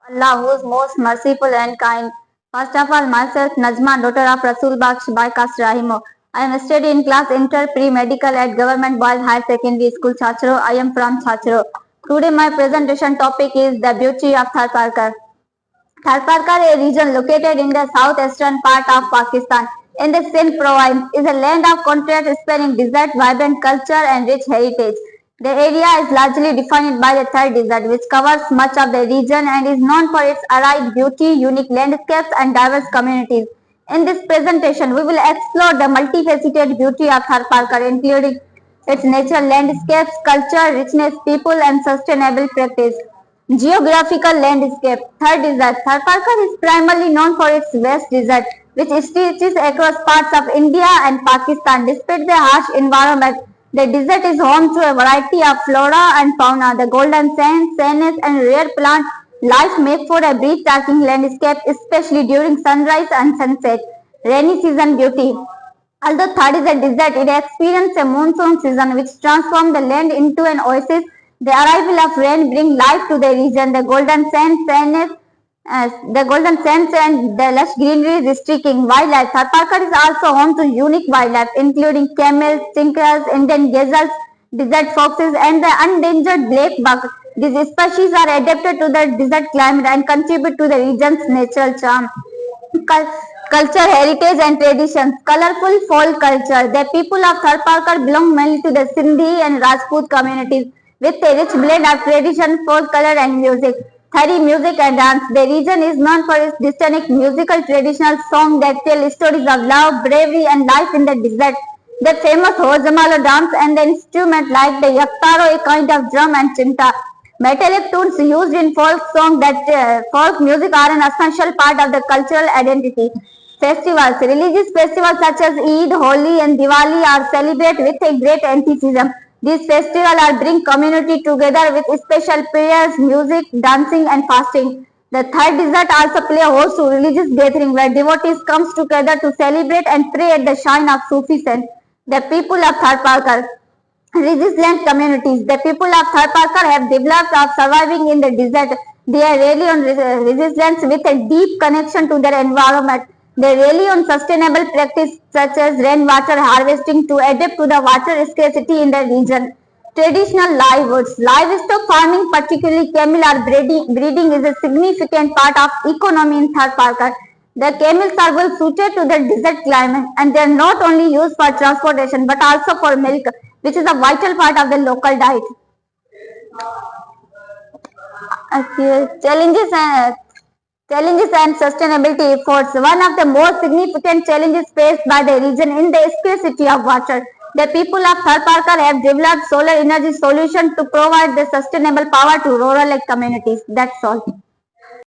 Allah, who is most merciful and kind. First of all, myself, Najma, daughter of Rasul Baksh by Caste Rahimo. I am studying class Inter Pre-Medical at Government Boys High Secondary School, Chachro. I am from Chachro. Today, my presentation topic is the beauty of Tharparkar. Tharparkar, a region located in the southeastern part of Pakistan, in the Sindh province, is a land of contrast spanning desert, vibrant culture, and rich heritage. The area is largely defined by the Thar Desert, which covers much of the region and is known for its arid beauty, unique landscapes, and diverse communities. In this presentation, we will explore the multifaceted beauty of Tharparkar, including its natural landscapes, culture, richness, people, and sustainable practice. Geographical landscape. Third desert. Tharparkar is primarily known for its vast desert, which stretches across parts of India and Pakistan. Despite the harsh environment, the desert is home to a variety of flora and fauna. The golden sands, sands, and rare plant life make for a breathtaking landscape, especially during sunrise and sunset. Rainy season beauty. Although Thar is a desert, it experiences a monsoon season which transforms the land into an oasis. The arrival of rain brings life to the region. The golden sands and the lush greenery restricting wildlife. Tharparkar is also home to unique wildlife, including camels, tinkers, Indian gazelles, desert foxes, and the endangered black buck. These species are adapted to the desert climate and contribute to the region's natural charm. Culture, heritage, and traditions. Colorful folk culture. The people of Tharparkar belong mainly to the Sindhi and Rajput communities, with a rich blend of tradition, folk color, and music. Thari music and dance. The region is known for its distinct musical traditional songs that tell stories of love, bravery, and life in the desert. The famous Hojamalo dance and the instrument like the yaktaro, a kind of drum, and chinta. Metallic tunes used in folk songs folk music are an essential part of the cultural identity. Festivals. Religious festivals such as Eid, Holi, and Diwali are celebrated with a great enthusiasm. These festivals are bring community together with special prayers, music, dancing, and fasting. The third desert also play a host to religious gathering where devotees comes together to celebrate and pray at the shrine of Sufi saint. The people of Tharparkar. Resilient communities. The people of Tharparkar have developed of surviving in the desert. They are really on resilience with a deep connection to their environment. They rely on sustainable practice such as rainwater harvesting to adapt to the water scarcity in the region. Traditional livelihoods. Livestock farming, particularly camel breeding, is a significant part of economy in Tharparkar. The camels are well suited to the desert climate and they are not only used for transportation but also for milk, which is a vital part of the local diet. Challenges and sustainability efforts. One of the most significant challenges faced by the region in the scarcity of water. The people of Tharparkar have developed solar energy solutions to provide the sustainable power to rural communities. That's all.